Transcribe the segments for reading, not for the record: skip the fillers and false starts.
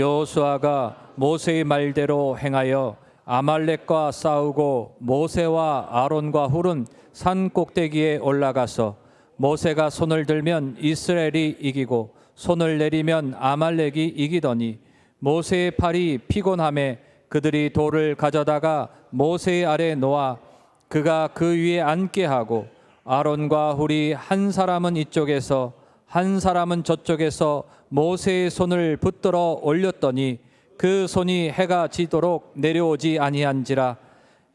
여호수아가 모세의 말대로 행하여 아말렉과 싸우고 모세와 아론과 훌은 산 꼭대기에 올라가서 모세가 손을 들면 이스라엘이 이기고 손을 내리면 아말렉이 이기더니 모세의 팔이 피곤함에 그들이 돌을 가져다가 모세의 아래 놓아 그가 그 위에 앉게 하고 아론과 훌이 한 사람은 이쪽에서 한 사람은 저쪽에서 모세의 손을 붙들어 올렸더니 그 손이 해가 지도록 내려오지 아니한지라.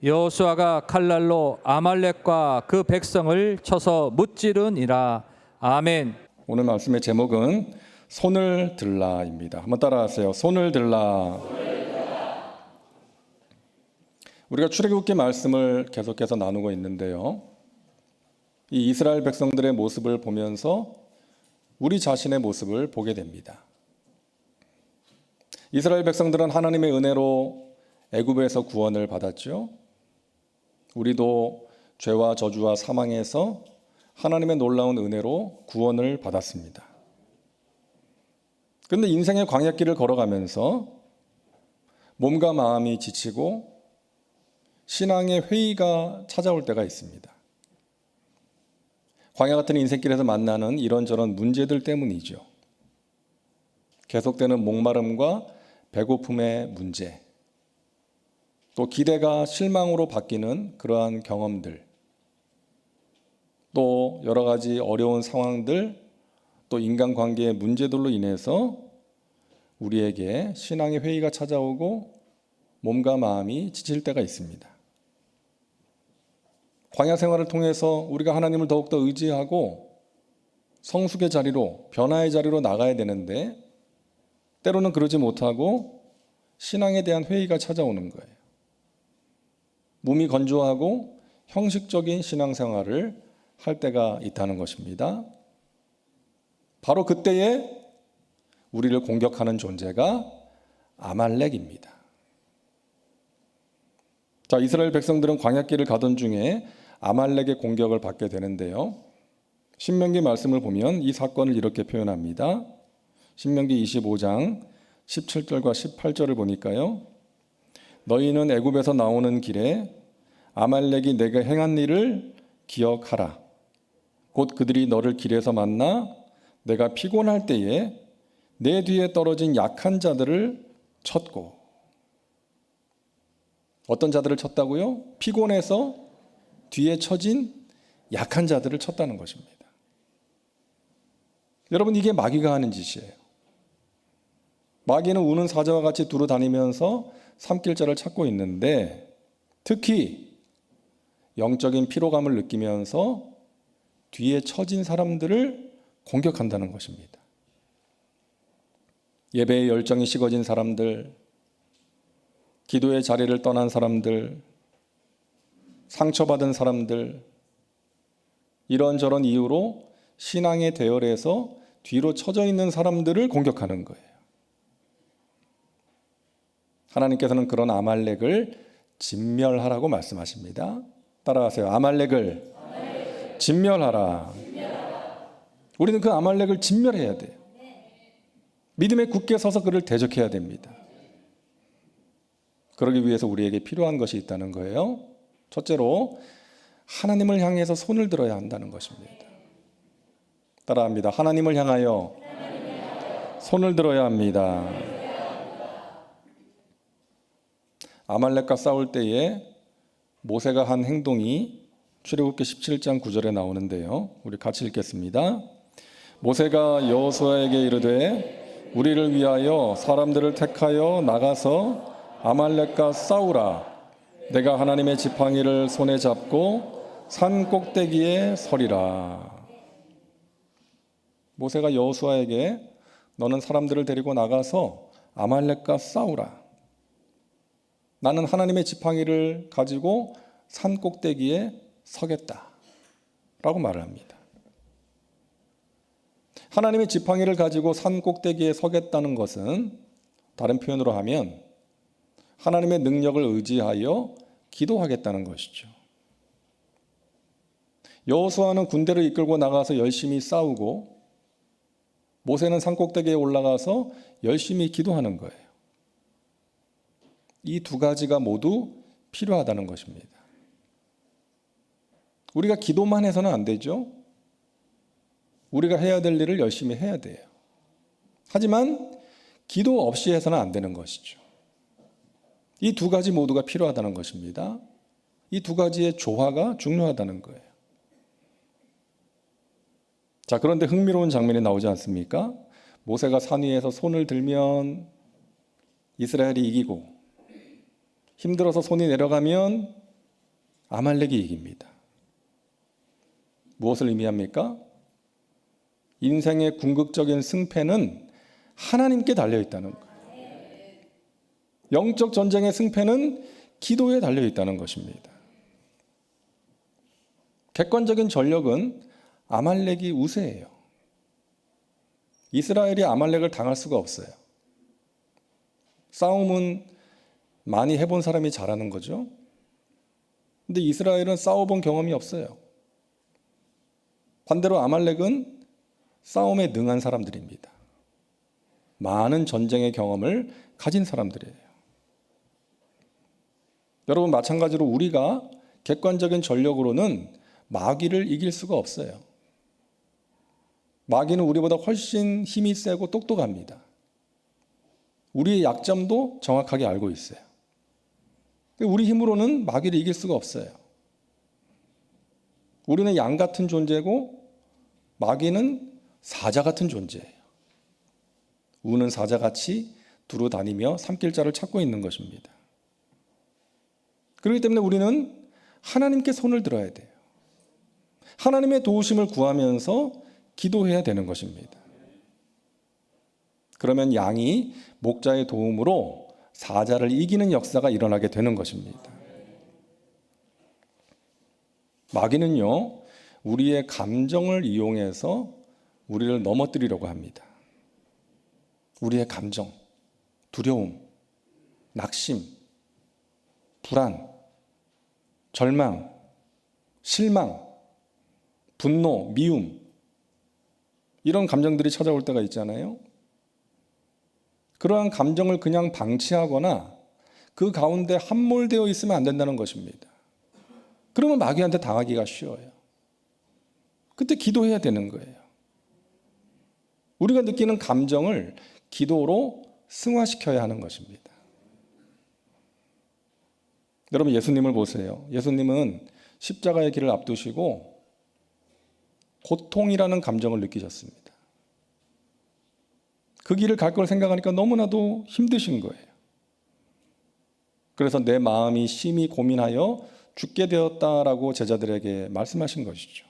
여호수아가 칼날로 아말렉과 그 백성을 쳐서 무찌르니라. 아멘. 오늘 말씀의 제목은 손을 들라입니다. 한번 따라하세요. 손을 들라. 우리가 출애굽기 말씀을 계속해서 나누고 있는데요. 이 이스라엘 백성들의 모습을 보면서 우리 자신의 모습을 보게 됩니다. 이스라엘 백성들은 하나님의 은혜로 애굽에서 구원을 받았죠. 우리도 죄와 저주와 사망에서 하나님의 놀라운 은혜로 구원을 받았습니다. 그런데 인생의 광야길을 걸어가면서 몸과 마음이 지치고 신앙의 회의가 찾아올 때가 있습니다. 광야 같은 인생길에서 만나는 이런저런 문제들 때문이죠. 계속되는 목마름과 배고픔의 문제, 또 기대가 실망으로 바뀌는 그러한 경험들, 또 여러 가지 어려운 상황들, 또 인간관계의 문제들로 인해서 우리에게 신앙의 회의가 찾아오고 몸과 마음이 지칠 때가 있습니다. 광야 생활을 통해서 우리가 하나님을 더욱더 의지하고 성숙의 자리로, 변화의 자리로 나가야 되는데 때로는 그러지 못하고 신앙에 대한 회의가 찾아오는 거예요. 몸이 건조하고 형식적인 신앙생활을 할 때가 있다는 것입니다. 바로 그때에 우리를 공격하는 존재가 아말렉입니다. 자, 이스라엘 백성들은 광야길을 가던 중에 아말렉의 공격을 받게 되는데요. 신명기 말씀을 보면 이 사건을 이렇게 표현합니다. 신명기 25장 17절과 18절을 보니까요. 너희는 애굽에서 나오는 길에 아말렉이 내가 행한 일을 기억하라. 곧 그들이 너를 길에서 만나 내가 피곤할 때에 내 뒤에 떨어진 약한 자들을 쳤고. 어떤 자들을 쳤다고요? 피곤해서 뒤에 처진 약한 자들을 쳤다는 것입니다. 여러분, 이게 마귀가 하는 짓이에요. 마귀는 우는 사자와 같이 두루 다니면서 삼킬자를 찾고 있는데 특히 영적인 피로감을 느끼면서 뒤에 처진 사람들을 공격한다는 것입니다. 예배의 열정이 식어진 사람들, 기도의 자리를 떠난 사람들, 상처받은 사람들, 이런저런 이유로 신앙의 대열에서 뒤로 처져 있는 사람들을 공격하는 거예요. 하나님께서는 그런 아말렉을 진멸하라고 말씀하십니다. 따라하세요. 아말렉을 진멸하라. 우리는 그 아말렉을 진멸해야 돼요. 믿음에 굳게 서서 그를 대적해야 됩니다. 그러기 위해서 우리에게 필요한 것이 있다는 거예요. 첫째로 하나님을 향해서 손을 들어야 한다는 것입니다. 따라합니다. 하나님을 향하여 손을 들어야 합니다. 아말렉과 싸울 때에 모세가 한 행동이 출애굽기 17장 9절에 나오는데요. 우리 같이 읽겠습니다. 모세가 여호수아에게 이르되 우리를 위하여 사람들을 택하여 나가서 아말렉과 싸우라. 내가 하나님의 지팡이를 손에 잡고 산 꼭대기에 서리라. 모세가 여호수아에게 너는 사람들을 데리고 나가서 아말렉과 싸우라. 나는 하나님의 지팡이를 가지고 산 꼭대기에 서겠다 라고 말을 합니다. 하나님의 지팡이를 가지고 산 꼭대기에 서겠다는 것은 다른 표현으로 하면 하나님의 능력을 의지하여 기도하겠다는 것이죠. 여호수아는 군대를 이끌고 나가서 열심히 싸우고 모세는 산꼭대기에 올라가서 열심히 기도하는 거예요. 이 두 가지가 모두 필요하다는 것입니다. 우리가 기도만 해서는 안 되죠. 우리가 해야 될 일을 열심히 해야 돼요. 하지만 기도 없이 해서는 안 되는 것이죠. 이 두 가지 모두가 필요하다는 것입니다. 이 두 가지의 조화가 중요하다는 거예요. 자, 그런데 흥미로운 장면이 나오지 않습니까? 모세가 산 위에서 손을 들면 이스라엘이 이기고, 힘들어서 손이 내려가면 아말렉이 이깁니다. 무엇을 의미합니까? 인생의 궁극적인 승패는 하나님께 달려있다는 거예요. 영적 전쟁의 승패는 기도에 달려있다는 것입니다. 객관적인 전력은 아말렉이 우세해요. 이스라엘이 아말렉을 당할 수가 없어요. 싸움은 많이 해본 사람이 잘하는 거죠. 근데 이스라엘은 싸워본 경험이 없어요. 반대로 아말렉은 싸움에 능한 사람들입니다. 많은 전쟁의 경험을 가진 사람들이에요. 여러분, 마찬가지로 우리가 객관적인 전력으로는 마귀를 이길 수가 없어요. 마귀는 우리보다 훨씬 힘이 세고 똑똑합니다. 우리의 약점도 정확하게 알고 있어요. 우리 힘으로는 마귀를 이길 수가 없어요. 우리는 양 같은 존재고 마귀는 사자 같은 존재예요. 우는 사자같이 두루 다니며 삼킬자를 찾고 있는 것입니다. 그렇기 때문에 우리는 하나님께 손을 들어야 돼요. 하나님의 도우심을 구하면서 기도해야 되는 것입니다. 그러면 양이 목자의 도움으로 사자를 이기는 역사가 일어나게 되는 것입니다. 마귀는요, 우리의 감정을 이용해서 우리를 넘어뜨리려고 합니다. 우리의 감정, 두려움, 낙심, 불안, 절망, 실망, 분노, 미움, 이런 감정들이 찾아올 때가 있잖아요. 그러한 감정을 그냥 방치하거나 그 가운데 함몰되어 있으면 안 된다는 것입니다. 그러면 마귀한테 당하기가 쉬워요. 그때 기도해야 되는 거예요. 우리가 느끼는 감정을 기도로 승화시켜야 하는 것입니다. 여러분, 예수님을 보세요. 예수님은 십자가의 길을 앞두시고 고통이라는 감정을 느끼셨습니다. 그 길을 갈 걸 생각하니까 너무나도 힘드신 거예요. 그래서 내 마음이 심히 고민하여 죽게 되었다라고 제자들에게 말씀하신 것이죠.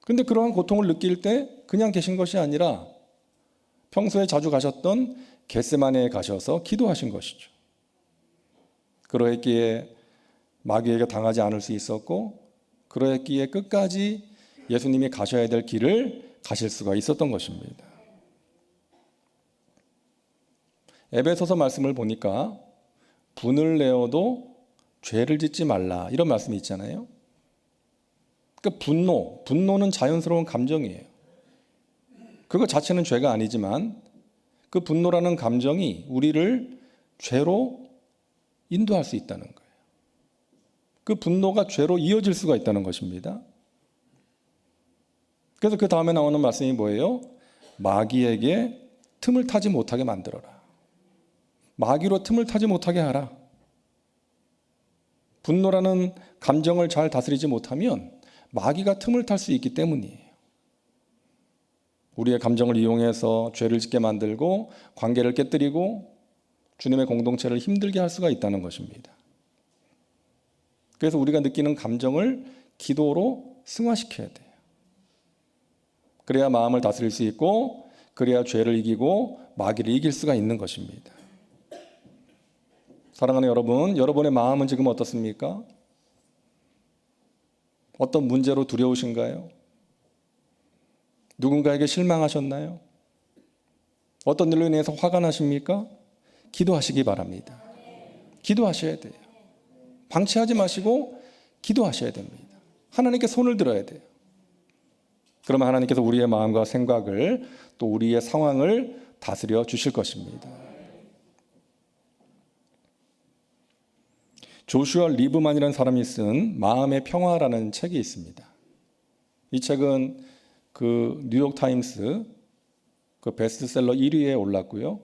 그런데 그러한 고통을 느낄 때 그냥 계신 것이 아니라 평소에 자주 가셨던 겟세마네에 가셔서 기도하신 것이죠. 그러했기에 마귀에게 당하지 않을 수 있었고, 그러했기에 끝까지 예수님이 가셔야 될 길을 가실 수가 있었던 것입니다. 에베소서 말씀을 보니까 분을 내어도 죄를 짓지 말라, 이런 말씀이 있잖아요. 그러니까 분노는 자연스러운 감정이에요. 그거 자체는 죄가 아니지만 그 분노라는 감정이 우리를 죄로 인도할 수 있다는 거예요. 그 분노가 죄로 이어질 수가 있다는 것입니다. 그래서 그 다음에 나오는 말씀이 뭐예요? 마귀에게 틈을 타지 못하게 만들어라. 마귀로 틈을 타지 못하게 하라. 분노라는 감정을 잘 다스리지 못하면 마귀가 틈을 탈 수 있기 때문이에요. 우리의 감정을 이용해서 죄를 짓게 만들고 관계를 깨뜨리고 주님의 공동체를 힘들게 할 수가 있다는 것입니다. 그래서 우리가 느끼는 감정을 기도로 승화시켜야 돼요. 그래야 마음을 다스릴 수 있고, 그래야 죄를 이기고 마귀를 이길 수가 있는 것입니다. 사랑하는 여러분, 여러분의 마음은 지금 어떻습니까? 어떤 문제로 두려우신가요? 누군가에게 실망하셨나요? 어떤 일로 인해서 화가 나십니까? 기도하시기 바랍니다. 기도하셔야 돼요. 방치하지 마시고 기도하셔야 됩니다. 하나님께 손을 들어야 돼요. 그러면 하나님께서 우리의 마음과 생각을 또 우리의 상황을 다스려 주실 것입니다. 조슈아 리브만이라는 사람이 쓴 마음의 평화라는 책이 있습니다. 이 책은 그 뉴욕타임스 그 베스트셀러 1위에 올랐고요.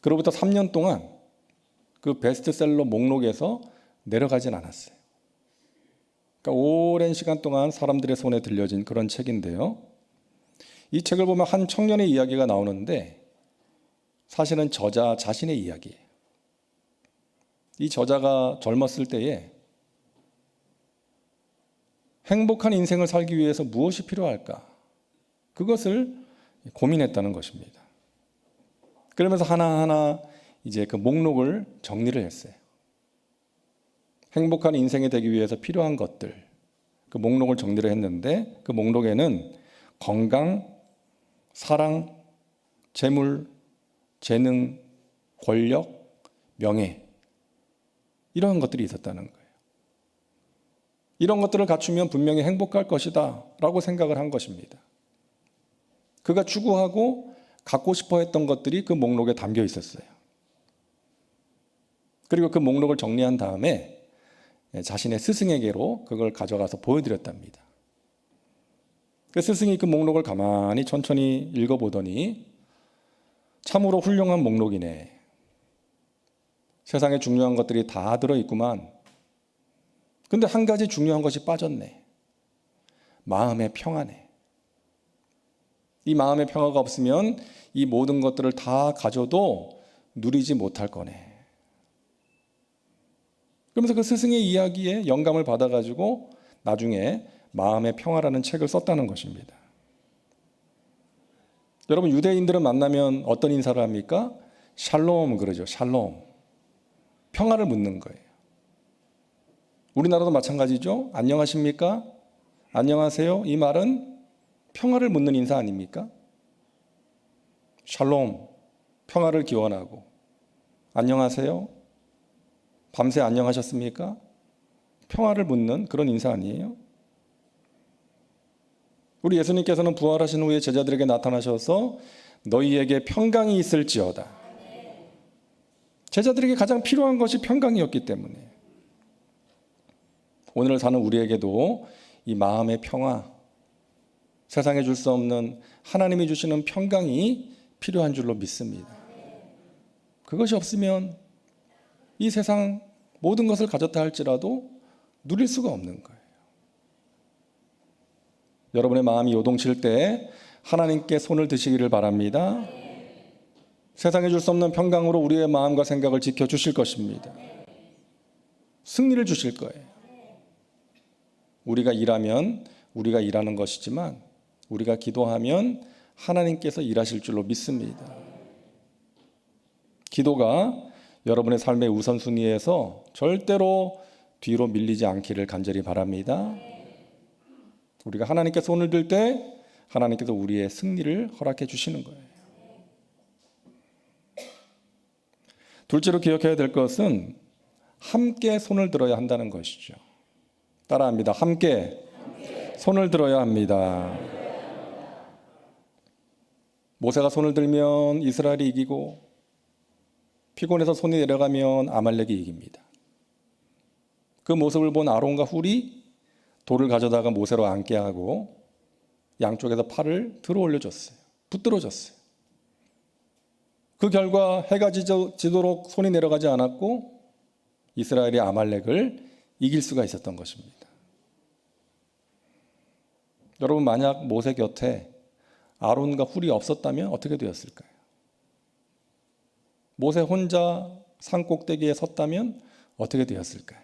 그로부터 3년 동안 그 베스트셀러 목록에서 내려가진 않았어요. 그러니까 오랜 시간 동안 사람들의 손에 들려진 그런 책인데요. 이 책을 보면 한 청년의 이야기가 나오는데 사실은 저자 자신의 이야기예요. 이 저자가 젊었을 때에 행복한 인생을 살기 위해서 무엇이 필요할까? 그것을 고민했다는 것입니다. 그러면서 하나하나 이제 그 목록을 정리를 했어요. 행복한 인생이 되기 위해서 필요한 것들, 그 목록을 정리를 했는데 그 목록에는 건강, 사랑, 재물, 재능, 권력, 명예 이런 것들이 있었다는 거예요. 이런 것들을 갖추면 분명히 행복할 것이다 라고 생각을 한 것입니다. 그가 추구하고 갖고 싶어 했던 것들이 그 목록에 담겨 있었어요. 그리고 그 목록을 정리한 다음에 자신의 스승에게로 그걸 가져가서 보여드렸답니다. 그 스승이 그 목록을 가만히 천천히 읽어보더니 참으로 훌륭한 목록이네. 세상에 중요한 것들이 다 들어있구만. 근데 한 가지 중요한 것이 빠졌네. 마음의 평화네. 이 마음의 평화가 없으면 이 모든 것들을 다 가져도 누리지 못할 거네. 그러면서 그 스승의 이야기에 영감을 받아가지고 나중에 마음의 평화라는 책을 썼다는 것입니다. 여러분 유대인들은 만나면 어떤 인사를 합니까? 샬롬 그러죠. 샬롬. 평화를 묻는 거예요. 우리나라도 마찬가지죠. 안녕하십니까? 안녕하세요. 이 말은 평화를 묻는 인사 아닙니까? 샬롬. 평화를 기원하고 안녕하세요. 밤새 안녕하셨습니까? 평화를 묻는 그런 인사 아니에요? 우리 예수님께서는 부활하신 후에 제자들에게 나타나셔서 너희에게 평강이 있을지어다. 제자들에게 가장 필요한 것이 평강이었기 때문에 오늘 사는 우리에게도 이 마음의 평화, 세상에 줄 수 없는 하나님이 주시는 평강이 필요한 줄로 믿습니다. 그것이 없으면 이 세상 모든 것을 가졌다 할지라도 누릴 수가 없는 거예요. 여러분의 마음이 요동칠 때 하나님께 손을 드시기를 바랍니다. 세상에 줄 수 없는 평강으로 우리의 마음과 생각을 지켜주실 것입니다. 승리를 주실 거예요. 우리가 일하면 우리가 일하는 것이지만 우리가 기도하면 하나님께서 일하실 줄로 믿습니다. 기도가 여러분의 삶의 우선순위에서 절대로 뒤로 밀리지 않기를 간절히 바랍니다. 우리가 하나님께 손을 들 때 하나님께서 우리의 승리를 허락해 주시는 거예요. 둘째로 기억해야 될 것은 함께 손을 들어야 한다는 것이죠. 따라합니다. 함께 손을 들어야 합니다. 모세가 손을 들면 이스라엘이 이기고 피곤해서 손이 내려가면 아말렉이 이깁니다. 그 모습을 본 아론과 훌이 돌을 가져다가 모세로 앉게 하고 양쪽에서 팔을 들어 올려줬어요. 붙들어줬어요. 그 결과 해가 지도록 손이 내려가지 않았고 이스라엘이 아말렉을 이길 수가 있었던 것입니다. 여러분 만약 모세 곁에 아론과 훌이 없었다면 어떻게 되었을까요? 모세 혼자 산 꼭대기에 섰다면 어떻게 되었을까요?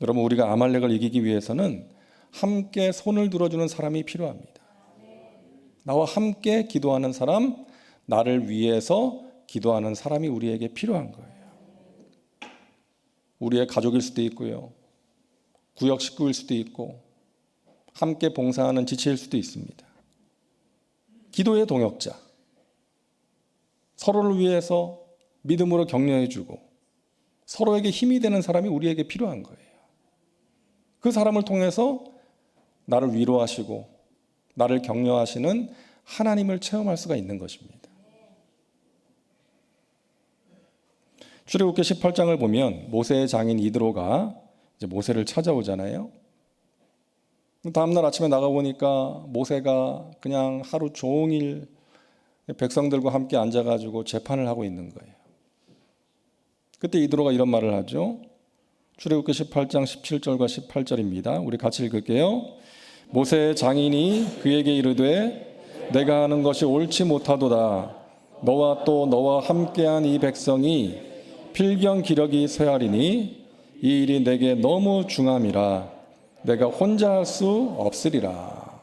여러분 우리가 아말렉을 이기기 위해서는 함께 손을 들어주는 사람이 필요합니다. 나와 함께 기도하는 사람, 나를 위해서 기도하는 사람이 우리에게 필요한 거예요. 우리의 가족일 수도 있고요. 구역 식구일 수도 있고 함께 봉사하는 지체일 수도 있습니다. 기도의 동역자. 서로를 위해서 믿음으로 격려해주고 서로에게 힘이 되는 사람이 우리에게 필요한 거예요. 그 사람을 통해서 나를 위로하시고 나를 격려하시는 하나님을 체험할 수가 있는 것입니다. 출애굽기 18장을 보면 모세의 장인 이드로가 이제 모세를 찾아오잖아요. 다음날 아침에 나가보니까 모세가 그냥 하루 종일 백성들과 함께 앉아가지고 재판을 하고 있는 거예요. 그때 이드로가 이런 말을 하죠. 출애굽기 18장 17절과 18절입니다. 우리 같이 읽을게요. 모세의 장인이 그에게 이르되 내가 하는 것이 옳지 못하도다. 너와 또 너와 함께한 이 백성이 필경 기력이 쇠하리니 이 일이 내게 너무 중함이라 내가 혼자 할 수 없으리라.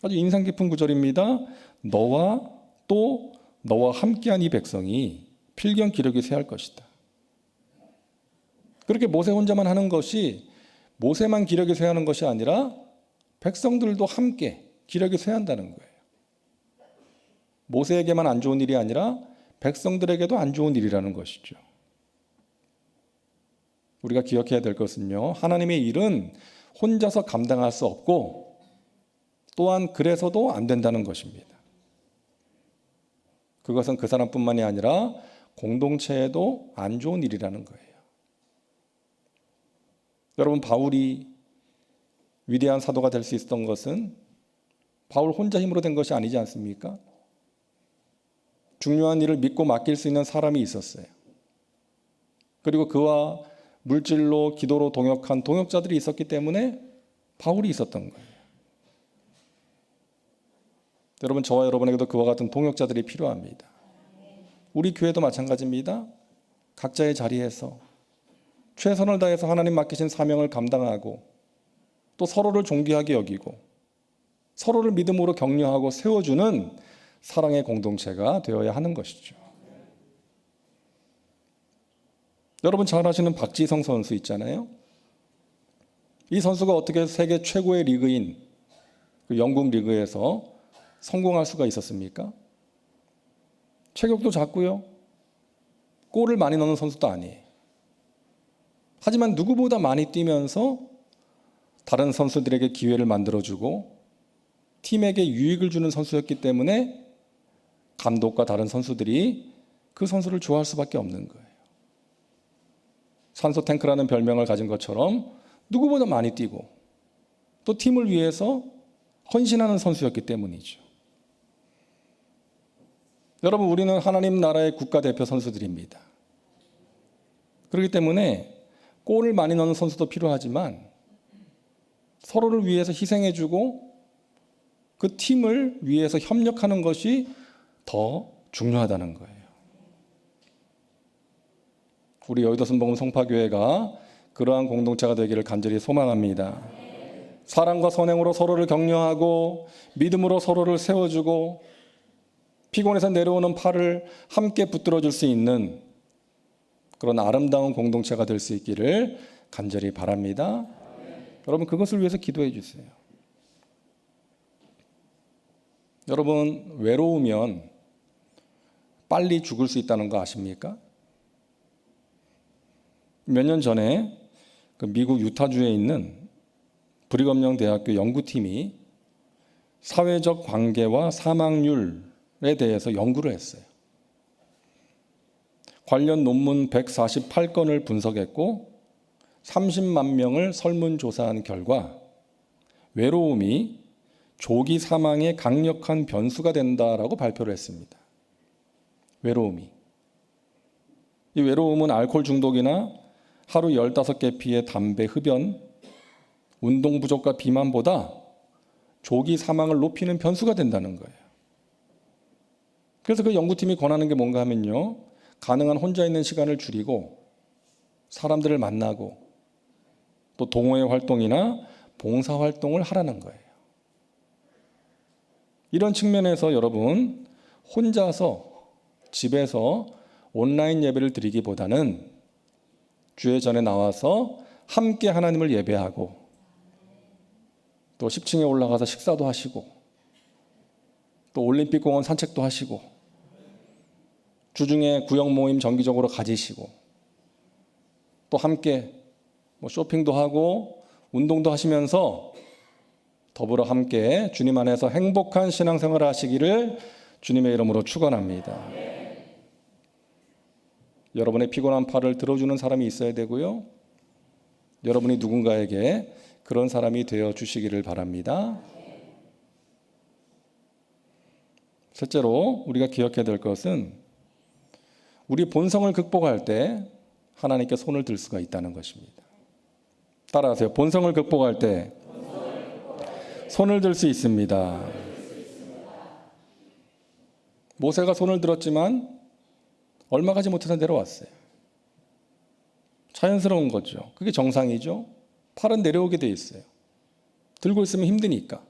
아주 인상 깊은 구절입니다. 너와 또 너와 함께한 이 백성이 필경 기력이 쇠할 것이다. 그렇게 모세 혼자만 하는 것이 모세만 기력이 쇠하는 것이 아니라 백성들도 함께 기력이 쇠한다는 거예요. 모세에게만 안 좋은 일이 아니라 백성들에게도 안 좋은 일이라는 것이죠. 우리가 기억해야 될 것은요, 하나님의 일은 혼자서 감당할 수 없고 또한 그래서도 안 된다는 것입니다. 그것은 그 사람뿐만이 아니라 공동체에도 안 좋은 일이라는 거예요. 여러분, 바울이 위대한 사도가 될 수 있었던 것은 바울 혼자 힘으로 된 것이 아니지 않습니까? 중요한 일을 믿고 맡길 수 있는 사람이 있었어요. 그리고 그와 물질로 기도로 동역한 동역자들이 있었기 때문에 바울이 있었던 거예요. 여러분, 저와 여러분에게도 그와 같은 동역자들이 필요합니다. 우리 교회도 마찬가지입니다. 각자의 자리에서 최선을 다해서 하나님 맡기신 사명을 감당하고 또 서로를 존귀하게 여기고 서로를 믿음으로 격려하고 세워주는 사랑의 공동체가 되어야 하는 것이죠. 여러분 잘 아시는 박지성 선수 있잖아요. 이 선수가 어떻게 세계 최고의 리그인 그 영국 리그에서 성공할 수가 있었습니까? 체격도 작고요. 골을 많이 넣는 선수도 아니에요. 하지만 누구보다 많이 뛰면서 다른 선수들에게 기회를 만들어주고 팀에게 유익을 주는 선수였기 때문에 감독과 다른 선수들이 그 선수를 좋아할 수밖에 없는 거예요. 산소 탱크라는 별명을 가진 것처럼 누구보다 많이 뛰고 또 팀을 위해서 헌신하는 선수였기 때문이죠. 여러분, 우리는 하나님 나라의 국가대표 선수들입니다. 그렇기 때문에 골을 많이 넣는 선수도 필요하지만 서로를 위해서 희생해주고 그 팀을 위해서 협력하는 것이 더 중요하다는 거예요. 우리 여의도 순복음 송파교회가 그러한 공동체가 되기를 간절히 소망합니다. 사랑과 선행으로 서로를 격려하고 믿음으로 서로를 세워주고 피곤해서 내려오는 팔을 함께 붙들어줄 수 있는 그런 아름다운 공동체가 될 수 있기를 간절히 바랍니다. 여러분, 그것을 위해서 기도해 주세요. 여러분, 외로우면 빨리 죽을 수 있다는 거 아십니까? 몇 년 전에 그 미국 유타주에 있는 브리검영 대학교 연구팀이 사회적 관계와 사망률에 대해서 연구를 했어요. 관련 논문 148건을 분석했고 30만 명을 설문조사한 결과 외로움이 조기 사망의 강력한 변수가 된다라고 발표를 했습니다. 외로움이. 이 외로움은 알코올 중독이나 하루 15개 피의 담배 흡연, 운동 부족과 비만보다 조기 사망을 높이는 변수가 된다는 거예요. 그래서 그 연구팀이 권하는 게 뭔가 하면요, 가능한 혼자 있는 시간을 줄이고 사람들을 만나고 또 동호회 활동이나 봉사 활동을 하라는 거예요. 이런 측면에서 여러분, 혼자서 집에서 온라인 예배를 드리기보다는 주회 전에 나와서 함께 하나님을 예배하고 또 10층에 올라가서 식사도 하시고 또 올림픽공원 산책도 하시고 주중에 구역 모임 정기적으로 가지시고 또 함께 쇼핑도 하고 운동도 하시면서 더불어 함께 주님 안에서 행복한 신앙생활을 하시기를 주님의 이름으로 축원합니다. 여러분의 피곤한 팔을 들어주는 사람이 있어야 되고요. 여러분이 누군가에게 그런 사람이 되어 주시기를 바랍니다. 셋째로 우리가 기억해야 될 것은 우리 본성을 극복할 때 하나님께 손을 들 수가 있다는 것입니다. 따라하세요. 본성을 극복할 때 손을 들 수 있습니다. 모세가 손을 들었지만 얼마 가지 못해서 내려왔어요. 자연스러운 거죠. 그게 정상이죠. 팔은 내려오게 돼 있어요. 들고 있으면 힘드니까.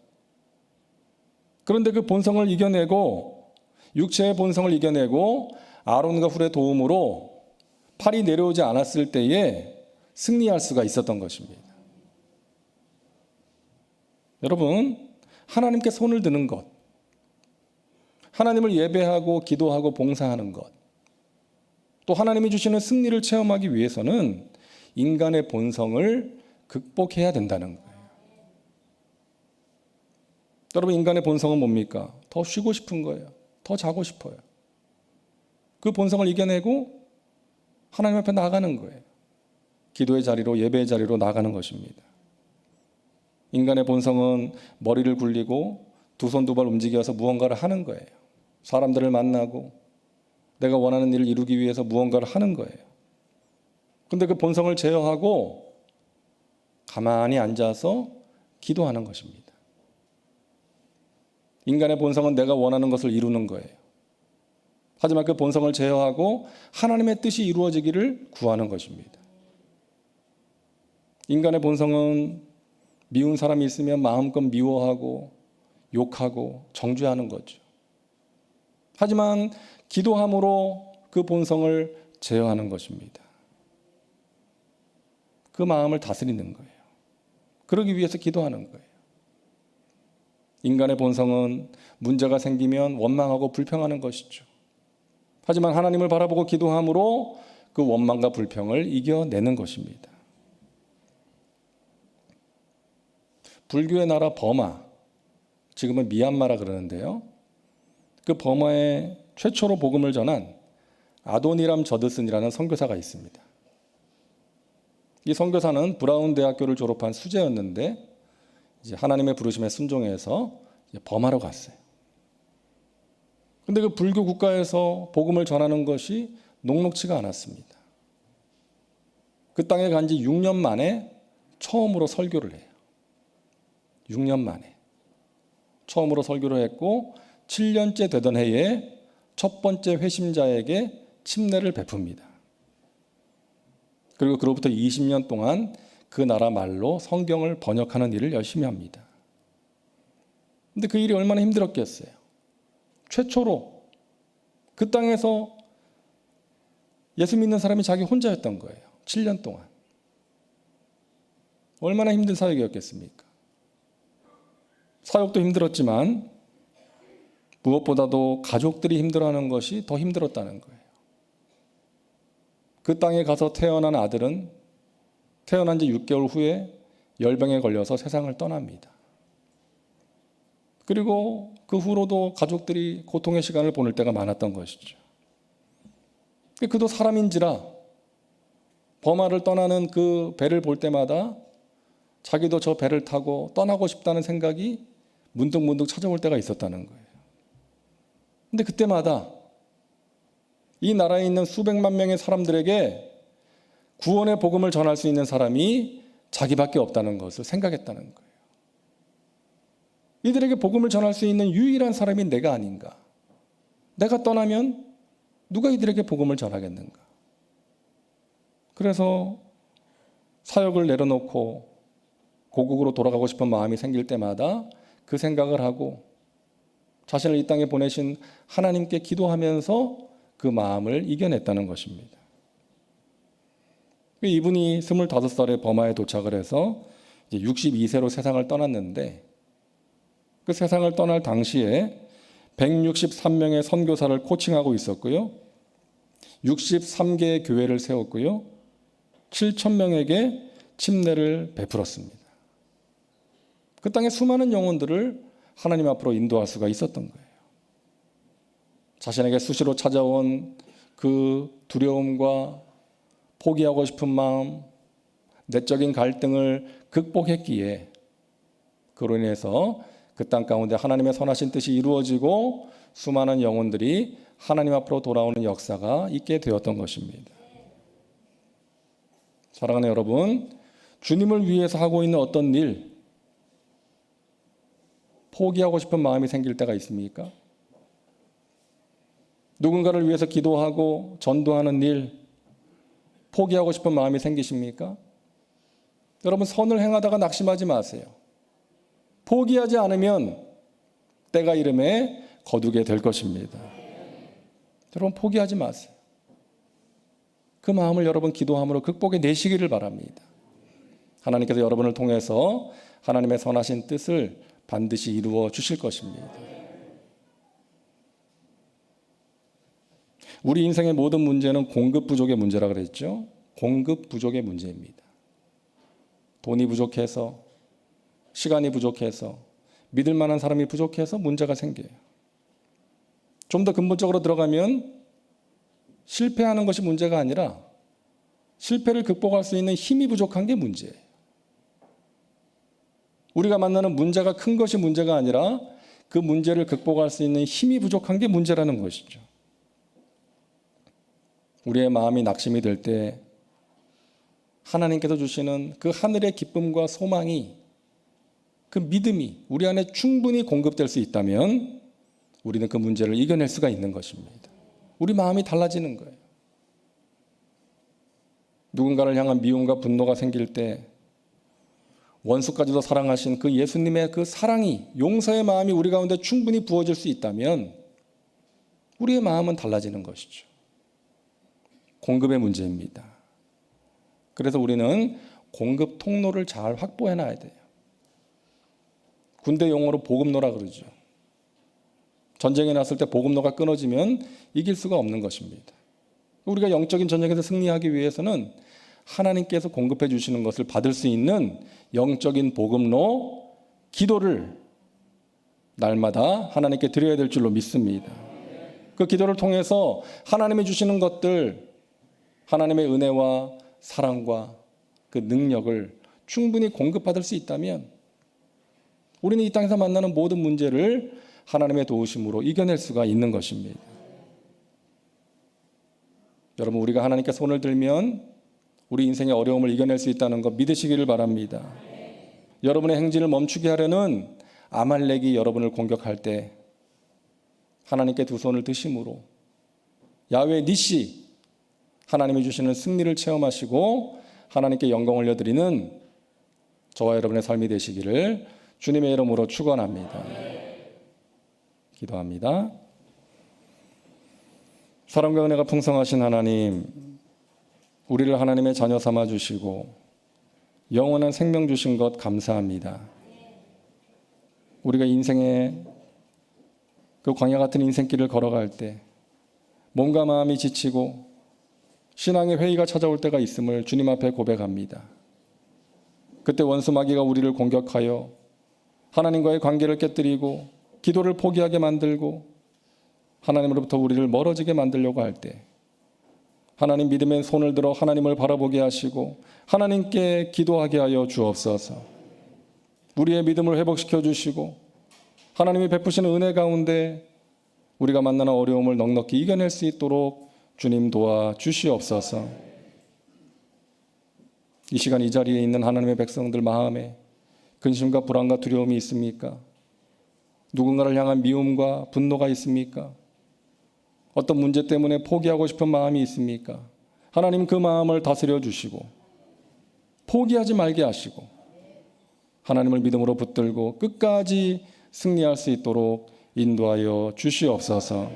그런데 그 본성을 이겨내고 육체의 본성을 이겨내고 아론과 훌의 도움으로 팔이 내려오지 않았을 때에 승리할 수가 있었던 것입니다. 여러분, 하나님께 손을 드는 것, 하나님을 예배하고 기도하고 봉사하는 것, 또 하나님이 주시는 승리를 체험하기 위해서는 인간의 본성을 극복해야 된다는 거예요. 여러분, 인간의 본성은 뭡니까? 더 쉬고 싶은 거예요. 더 자고 싶어요. 그 본성을 이겨내고 하나님 앞에 나가는 거예요. 기도의 자리로, 예배의 자리로 나가는 것입니다. 인간의 본성은 머리를 굴리고 두 손 두 발 움직여서 무언가를 하는 거예요. 사람들을 만나고 내가 원하는 일을 이루기 위해서 무언가를 하는 거예요. 그런데 그 본성을 제어하고 가만히 앉아서 기도하는 것입니다. 인간의 본성은 내가 원하는 것을 이루는 거예요. 하지만 그 본성을 제어하고 하나님의 뜻이 이루어지기를 구하는 것입니다. 인간의 본성은 미운 사람이 있으면 마음껏 미워하고 욕하고 정죄하는 거죠. 하지만 기도함으로 그 본성을 제어하는 것입니다. 그 마음을 다스리는 거예요. 그러기 위해서 기도하는 거예요. 인간의 본성은 문제가 생기면 원망하고 불평하는 것이죠. 하지만 하나님을 바라보고 기도함으로 그 원망과 불평을 이겨내는 것입니다. 불교의 나라 버마, 지금은 미얀마라 그러는데요. 그 버마에 최초로 복음을 전한 아도니람 저드슨이라는 선교사가 있습니다. 이 선교사는 브라운 대학교를 졸업한 수재였는데 이제 하나님의 부르심에 순종해서 버마로 갔어요. 그런데 그 불교 국가에서 복음을 전하는 것이 녹록치가 않았습니다. 그 땅에 간 지 6년 만에 처음으로 설교를 해요. 6년 만에 처음으로 설교를 했고 7년째 되던 해에 첫 번째 회심자에게 침례를 베풉니다. 그리고 그로부터 20년 동안 그 나라 말로 성경을 번역하는 일을 열심히 합니다. 근데 그 일이 얼마나 힘들었겠어요. 최초로 그 땅에서 예수 믿는 사람이 자기 혼자였던 거예요. 7년 동안. 얼마나 힘든 사역이었겠습니까? 사역도 힘들었지만 무엇보다도 가족들이 힘들어하는 것이 더 힘들었다는 거예요. 그 땅에 가서 태어난 아들은 태어난 지 6개월 후에 열병에 걸려서 세상을 떠납니다. 그리고 그 후로도 가족들이 고통의 시간을 보낼 때가 많았던 것이죠. 그도 사람인지라 버마를 떠나는 그 배를 볼 때마다 자기도 저 배를 타고 떠나고 싶다는 생각이 문득문득 찾아올 때가 있었다는 거예요. 근데 그때마다 이 나라에 있는 수백만 명의 사람들에게 구원의 복음을 전할 수 있는 사람이 자기밖에 없다는 것을 생각했다는 거예요. 이들에게 복음을 전할 수 있는 유일한 사람이 내가 아닌가. 내가 떠나면 누가 이들에게 복음을 전하겠는가. 그래서 사역을 내려놓고 고국으로 돌아가고 싶은 마음이 생길 때마다 그 생각을 하고 자신을 이 땅에 보내신 하나님께 기도하면서 그 마음을 이겨냈다는 것입니다. 이분이 25살에 버마에 도착을 해서 이제 62세로 세상을 떠났는데 그 세상을 떠날 당시에 163명의 선교사를 코칭하고 있었고요. 63개의 교회를 세웠고요. 7,000명에게 침례를 베풀었습니다. 그 땅의 수많은 영혼들을 하나님 앞으로 인도할 수가 있었던 거예요. 자신에게 수시로 찾아온 그 두려움과 포기하고 싶은 마음, 내적인 갈등을 극복했기에 그로 인해서 그 땅 가운데 하나님의 선하신 뜻이 이루어지고 수많은 영혼들이 하나님 앞으로 돌아오는 역사가 있게 되었던 것입니다. 사랑하는 여러분, 주님을 위해서 하고 있는 어떤 일, 포기하고 싶은 마음이 생길 때가 있습니까? 누군가를 위해서 기도하고 전도하는 일, 포기하고 싶은 마음이 생기십니까? 여러분, 선을 행하다가 낙심하지 마세요. 포기하지 않으면 때가 이름에 거두게 될 것입니다. 여러분, 포기하지 마세요. 그 마음을 여러분 기도함으로 극복해 내시기를 바랍니다. 하나님께서 여러분을 통해서 하나님의 선하신 뜻을 반드시 이루어 주실 것입니다. 우리 인생의 모든 문제는 공급 부족의 문제라 그랬죠. 공급 부족의 문제입니다. 돈이 부족해서, 시간이 부족해서, 믿을 만한 사람이 부족해서 문제가 생겨요. 좀 더 근본적으로 들어가면 실패하는 것이 문제가 아니라 실패를 극복할 수 있는 힘이 부족한 게 문제예요. 우리가 만나는 문제가 큰 것이 문제가 아니라 그 문제를 극복할 수 있는 힘이 부족한 게 문제라는 것이죠. 우리의 마음이 낙심이 될 때 하나님께서 주시는 그 하늘의 기쁨과 소망이, 그 믿음이 우리 안에 충분히 공급될 수 있다면 우리는 그 문제를 이겨낼 수가 있는 것입니다. 우리 마음이 달라지는 거예요. 누군가를 향한 미움과 분노가 생길 때 원수까지도 사랑하신 그 예수님의 그 사랑이, 용서의 마음이 우리 가운데 충분히 부어질 수 있다면 우리의 마음은 달라지는 것이죠. 공급의 문제입니다. 그래서 우리는 공급 통로를 잘 확보해 놔야 돼요. 군대 용어로 보급로라 그러죠. 전쟁에 났을 때 보급로가 끊어지면 이길 수가 없는 것입니다. 우리가 영적인 전쟁에서 승리하기 위해서는 하나님께서 공급해 주시는 것을 받을 수 있는 영적인 보급로, 기도를 날마다 하나님께 드려야 될 줄로 믿습니다. 그 기도를 통해서 하나님이 주시는 것들, 하나님의 은혜와 사랑과 그 능력을 충분히 공급받을 수 있다면 우리는 이 땅에서 만나는 모든 문제를 하나님의 도우심으로 이겨낼 수가 있는 것입니다. 여러분, 우리가 하나님께 손을 들면 우리 인생의 어려움을 이겨낼 수 있다는 것 믿으시기를 바랍니다. 여러분의 행진을 멈추게 하려는 아말렉이 여러분을 공격할 때 하나님께 두 손을 드심으로 야훼 니시, 하나님이 주시는 승리를 체험하시고 하나님께 영광 올려드리는 저와 여러분의 삶이 되시기를 주님의 이름으로 축원합니다. 기도합니다. 사랑과 은혜가 풍성하신 하나님, 우리를 하나님의 자녀 삼아 주시고 영원한 생명 주신 것 감사합니다. 우리가 인생의 그 광야 같은 인생길을 걸어갈 때 몸과 마음이 지치고 신앙의 회의가 찾아올 때가 있음을 주님 앞에 고백합니다. 그때 원수 마귀가 우리를 공격하여 하나님과의 관계를 깨뜨리고 기도를 포기하게 만들고 하나님으로부터 우리를 멀어지게 만들려고 할 때 하나님 믿음의 손을 들어 하나님을 바라보게 하시고 하나님께 기도하게 하여 주옵소서. 우리의 믿음을 회복시켜 주시고 하나님이 베푸시는 은혜 가운데 우리가 만나는 어려움을 넉넉히 이겨낼 수 있도록 주님 도와 주시옵소서. 이 시간 이 자리에 있는 하나님의 백성들 마음에 근심과 불안과 두려움이 있습니까? 누군가를 향한 미움과 분노가 있습니까? 어떤 문제 때문에 포기하고 싶은 마음이 있습니까? 하나님 그 마음을 다스려 주시고 포기하지 말게 하시고 하나님을 믿음으로 붙들고 끝까지 승리할 수 있도록 인도하여 주시옵소서.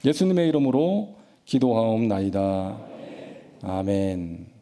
예수님의 이름으로 기도하옵나이다. 아멘.